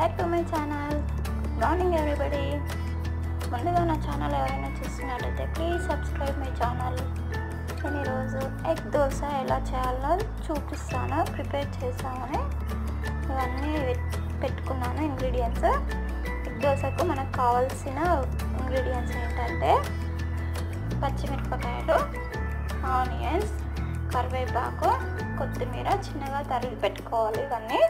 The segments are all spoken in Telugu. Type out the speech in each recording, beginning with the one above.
back to my channel. Good morning everybody. ముందుగా నా ఛానల్ ఎవరైనా చూస్తున్నట్లయితే ప్లీజ్ సబ్స్క్రైబ్ మై ఛానల్. నేను ఈరోజు ఎగ్ దోశ ఎలా చేయాలో చూపిస్తాను. ప్రిపేర్ చేసామని ఇవన్నీ పెట్టుకున్నాను ఇంగ్రీడియంట్స్. ఎగ్ దోశకు మనకు కావాల్సిన ఇంగ్రీడియంట్స్ ఏంటంటే పచ్చిమిరపకాయలు, ఆనియన్స్, కరివేపాకు, కొత్తిమీర చిన్నగా తరిగి పెట్టుకోవాలి. ఇవన్నీ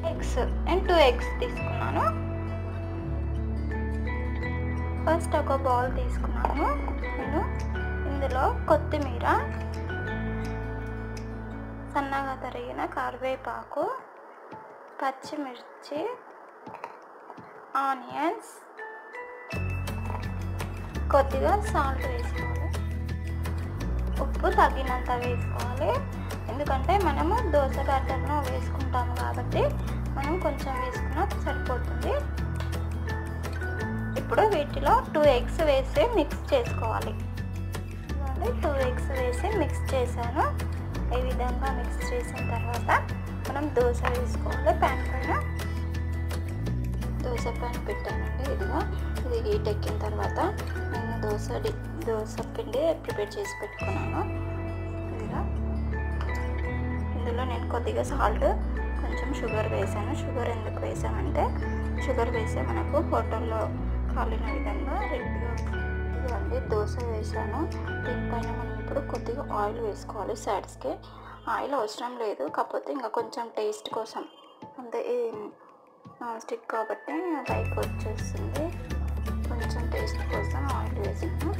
ఎగ్స్, నేను 2 eggs తీసుకున్నాను. ఫస్ట్ ఒక బౌల్ తీసుకున్నాను. నేను ఇందులో కొత్తిమీర, సన్నగా తరిగిన కరివేపాకు, పచ్చిమిర్చి, ఆనియన్స్, కొద్దిగా సాల్ట్ వేసుకోవాలి. ఉప్పు తగినంత వేసుకోవాలి. ఎందుకంటే మనము దోశ బ్యాటర్ను వేసుకుంటాము కాబట్టి మనం కొంచెం వేసుకున్నా సరిపోతుంది. ఇప్పుడు వీటిలో 2 eggs వేసి మిక్స్ చేసుకోవాలి. 2 eggs వేసి మిక్స్ చేశాను. ఈ విధంగా మిక్స్ చేసిన తర్వాత మనం దోశ వేసుకోవాలి. ప్యాన్ పైన దోశ ప్యాన్ పెట్టానండి. ఇది హీట్ ఎక్కిన తర్వాత నేను దోశ పిండి ప్రిపేర్ చేసి పెట్టుకున్నాను. ఇందులో నేను కొద్దిగా సాల్ట్, కొంచెం షుగర్ వేసాను. షుగర్ ఎందుకు వేసామంటే షుగర్ వేసే మనకు హోటల్లో కాలిన విధంగా రెడ్గా ఇదండి. దోశ వేసాను. దీనిపైన మనం ఇప్పుడు కొద్దిగా ఆయిల్ వేసుకోవాలి. సైడ్స్కి ఆయిల్ అవసరం లేదు, కాకపోతే ఇంకా కొంచెం టేస్ట్ కోసం అంతే. నాన్ స్టిక్ కాబట్టి పైకి వచ్చేస్తుంది. కొంచెం టేస్ట్ కోసం ఆయిల్ వేసాను.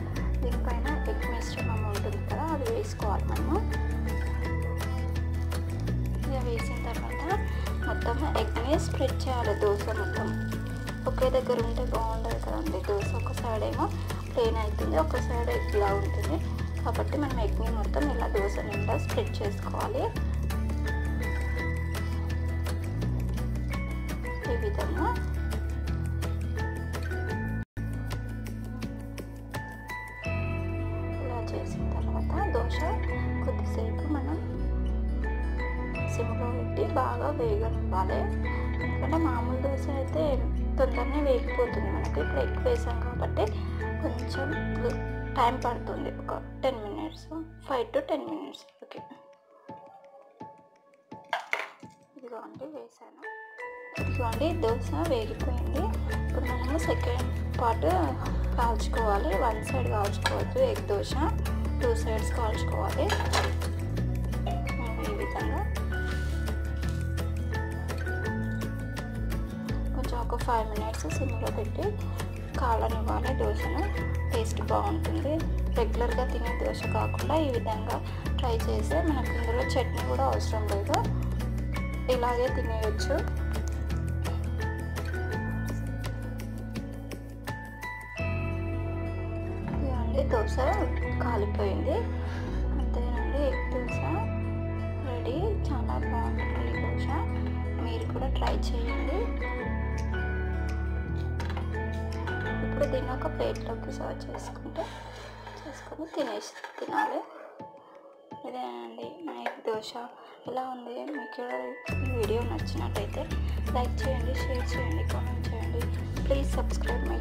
దీనిపైన ఎగ్ మిశ్రమం ఉంటుంది కదా, అది వేసుకోవాలి మనము. ఇక వేసిన తర్వాత మొత్తం ఎగ్ని స్ప్రెడ్ చేయాలి. దోశ మొత్తం ఒకే దగ్గర ఉంటే బాగుండదు కదండి. దోశ ఒక సైడ్ ఏమో ప్లేన్ అవుతుంది, ఒక సైడ్ ఎగ్లా ఉంటుంది. కాబట్టి మనం ఎగ్ని మొత్తం ఇలా దోశ నిండా స్ప్రెడ్ చేసుకోవాలి. ఈ విధంగా ఇలా చేసిన తర్వాత దోశ కొద్దిసేపు మనం సిమ్లో పెట్టి బాగా వేగనివ్వాలి. ఎందుకంటే మామూలు దోశ అయితే తొందరనే వేగిపోతుంది మనకి. ఇప్పుడు ఎగ్ వేసాం కాబట్టి కొంచెం టైం పడుతుంది. ఒక 10 minutes, 5 to 10 minutes. ఓకే, ఇదిగోండి వేసాను. ఇదిగోండి దోశ వేగిపోయింది. ఇప్పుడు మనము సెకండ్ పార్ట్ కాల్చుకోవాలి. 1 side కాల్చుకోవద్దు. ఎగ్ దోశ 2 sides కాల్చుకోవాలి. ఈ విధంగా కొంచెం ఒక 5 minutes సిమ్లో పెట్టి కాలనివ్వాలి. దోశను టేస్ట్ బాగుంటుంది. రెగ్యులర్గా తినే దోశ కాకుండా ఈ విధంగా ట్రై చేస్తే మనకు ఇందులో చట్నీ కూడా అవసరం లేదు, ఇలాగే తినేయచ్చు. ఇదండి దోశ కాలిపోయింది. అంతేనండి, ఎగ్ దోశ రెడీ. చాలా బాగుంటుంది ఈ దోశ. మీరు కూడా ట్రై చేయండి. ఇప్పుడు దీన్ని ఒక ప్లేట్లోకి సర్వ్ చేసుకొని తినాలి. ఇదేనండి నా ఎగ్ దోశ. ఎలా ఉంది? మీకు ఈ వీడియో నచ్చినట్టయితే లైక్ చేయండి, షేర్ చేయండి, కామెంట్ చేయండి. Please subscribe my